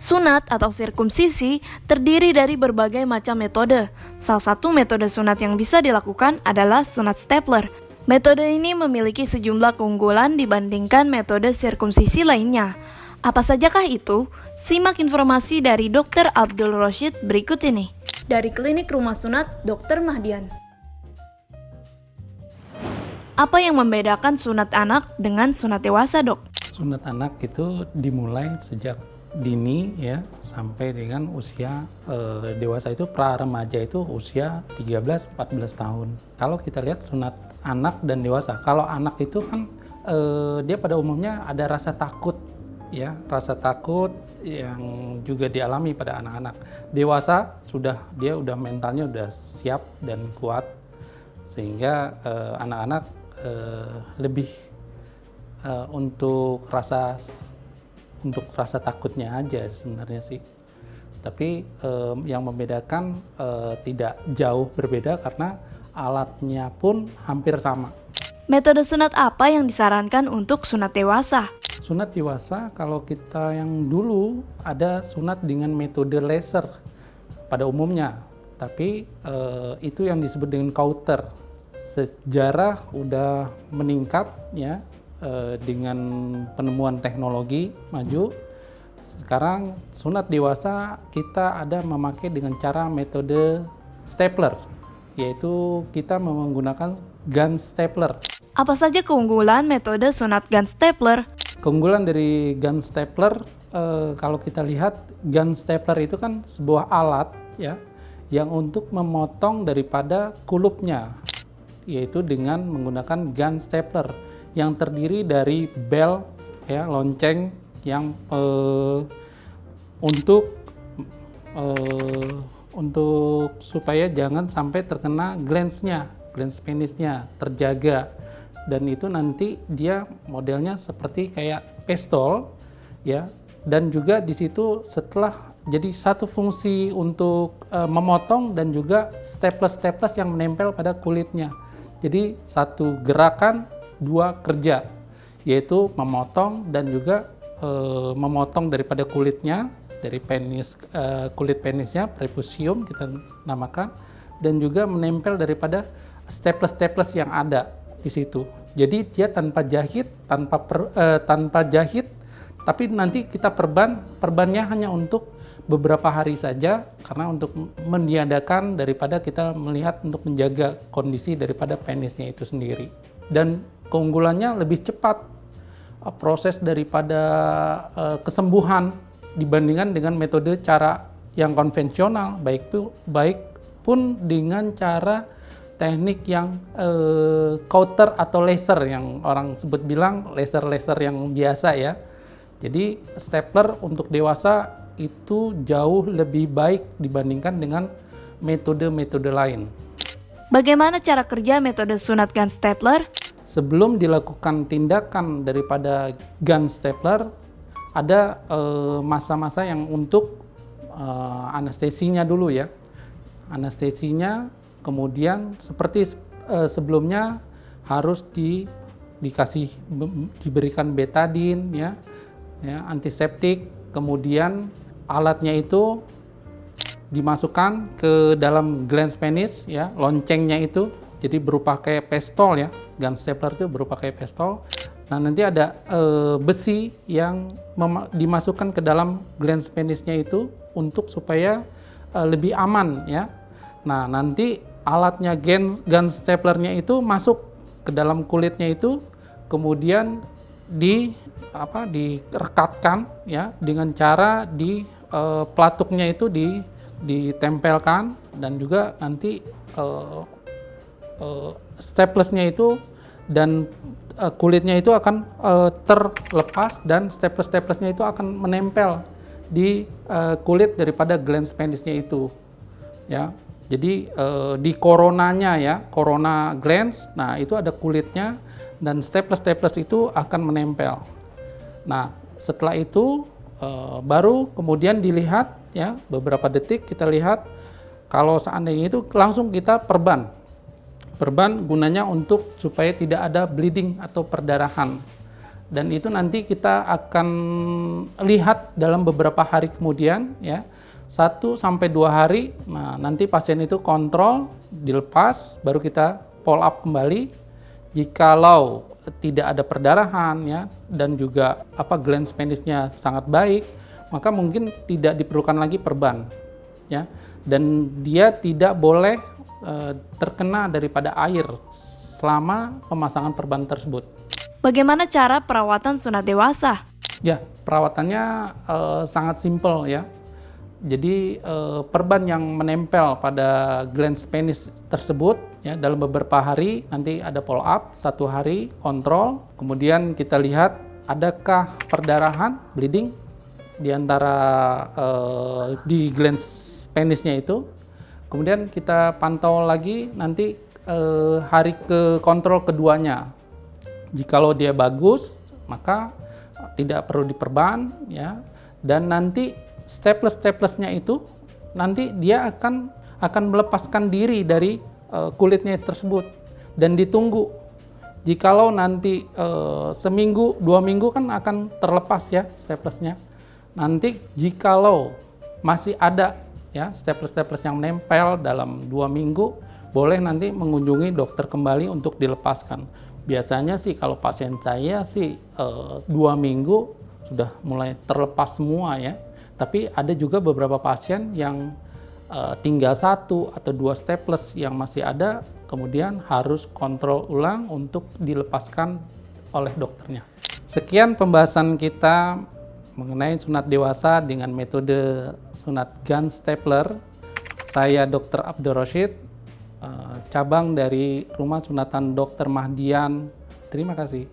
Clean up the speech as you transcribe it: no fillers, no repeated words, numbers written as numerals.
Sunat atau sirkumsisi terdiri dari berbagai macam metode. Salah satu metode sunat yang bisa dilakukan adalah sunat stapler. Metode ini memiliki sejumlah keunggulan dibandingkan metode sirkumsisi lainnya. Apa sajakah itu? Simak informasi dari Dr. Abdul Roshid berikut ini. Dari Klinik Rumah Sunat Dr. Mahdian. Apa yang membedakan sunat anak dengan sunat dewasa, Dok? Sunat anak itu dimulai sejak dini ya sampai dengan usia dewasa, itu pra remaja itu usia 13-14 tahun. Kalau kita lihat sunat anak dan dewasa, kalau anak itu kan dia pada umumnya ada rasa takut ya, rasa takut yang juga dialami pada anak-anak. Dewasa dia udah mentalnya udah siap dan kuat, sehingga anak-anak lebih untuk rasa takutnya aja sebenarnya sih. Tapi yang membedakan tidak jauh berbeda karena alatnya pun hampir sama. Metode sunat apa yang disarankan untuk sunat dewasa? Sunat dewasa kalau kita yang dulu ada sunat dengan metode laser pada umumnya, tapi itu yang disebut dengan Kauter. Sejarah udah meningkat ya, dengan penemuan teknologi maju. Sekarang sunat dewasa kita ada memakai dengan cara metode stapler, yaitu kita menggunakan gun stapler. Apa saja keunggulan metode sunat gun stapler? Keunggulan dari gun stapler, kalau kita lihat gun stapler itu kan sebuah alat ya yang untuk memotong daripada kulupnya, yaitu dengan menggunakan gun stapler yang terdiri dari bel ya, lonceng yang untuk supaya jangan sampai terkena glans penisnya terjaga, dan itu nanti dia modelnya seperti kayak pistol ya, dan juga di situ setelah jadi satu fungsi untuk memotong dan juga staples yang menempel pada kulitnya. Jadi satu gerakan dua kerja, yaitu memotong dan juga memotong daripada kulitnya, dari penis, kulit penisnya, prepusium kita namakan, dan juga menempel daripada staples yang ada di situ. Jadi dia tanpa jahit, tapi nanti kita perbannya hanya untuk beberapa hari saja, karena untuk meniadakan daripada kita melihat untuk menjaga kondisi daripada penisnya itu sendiri. Dan keunggulannya lebih cepat proses daripada kesembuhan dibandingkan dengan metode cara yang konvensional, baik pun dengan cara teknik yang Kauter atau laser, yang orang sebut bilang laser yang biasa ya. Jadi stapler untuk dewasa itu jauh lebih baik dibandingkan dengan metode-metode lain. Bagaimana cara kerja metode sunat gun stapler? Sebelum dilakukan tindakan daripada gun stapler, ada masa-masa yang untuk anestesinya dulu ya. Anestesinya kemudian seperti sebelumnya harus diberikan betadin ya, antiseptik, kemudian alatnya itu dimasukkan ke dalam glans penis ya, loncengnya itu jadi berupa kayak pistol ya, gun stapler itu berupa kayak pistol. Nah nanti ada besi yang dimasukkan ke dalam glans penisnya itu untuk supaya lebih aman ya. Nah nanti alatnya gun staplernya itu masuk ke dalam kulitnya itu, kemudian direkatkan ya dengan cara pelatuknya itu ditempelkan, dan juga nanti staplesnya itu dan kulitnya itu akan terlepas, dan staplesnya itu akan menempel di kulit daripada glans penisnya itu ya. Jadi di coronanya ya, corona glans, nah itu ada kulitnya dan staples itu akan menempel. Nah setelah itu baru kemudian dilihat ya, beberapa detik kita lihat. Kalau seandainya itu langsung kita perban gunanya untuk supaya tidak ada bleeding atau perdarahan. dan itu nanti kita akan lihat dalam beberapa hari kemudian ya, 1 sampai 2 hari. Nah, nanti pasien itu kontrol, dilepas, baru kita follow up kembali. Jikalau tidak ada perdarahan ya, dan juga glands penisnya sangat baik, maka mungkin tidak diperlukan lagi perban ya, dan dia tidak boleh terkena daripada air selama pemasangan perban tersebut. Bagaimana cara perawatan sunat dewasa? Ya, perawatannya sangat simpel ya. Jadi perban yang menempel pada glands penis tersebut ya, dalam beberapa hari nanti ada follow up, 1 hari kontrol, kemudian kita lihat adakah perdarahan, bleeding di antara di glands penisnya itu. Kemudian kita pantau lagi nanti hari ke kontrol keduanya. Jikalau dia bagus, maka tidak perlu diperban ya, dan nanti staples-staplesnya itu nanti dia akan melepaskan diri dari kulitnya tersebut dan ditunggu. Jikalau nanti seminggu 2 minggu kan akan terlepas ya staplesnya. Nanti jikalau masih ada ya staples-staples yang menempel dalam 2 minggu, boleh nanti mengunjungi dokter kembali untuk dilepaskan. Biasanya sih kalau pasien saya sih 2 minggu sudah mulai terlepas semua ya. Tapi ada juga beberapa pasien yang tinggal 1 atau 2 staples yang masih ada, kemudian harus kontrol ulang untuk dilepaskan oleh dokternya. Sekian pembahasan kita mengenai sunat dewasa dengan metode sunat gun stapler. Saya Dr. Abdul Rashid, cabang dari Rumah Sunatan Dr. Mahdian. Terima kasih.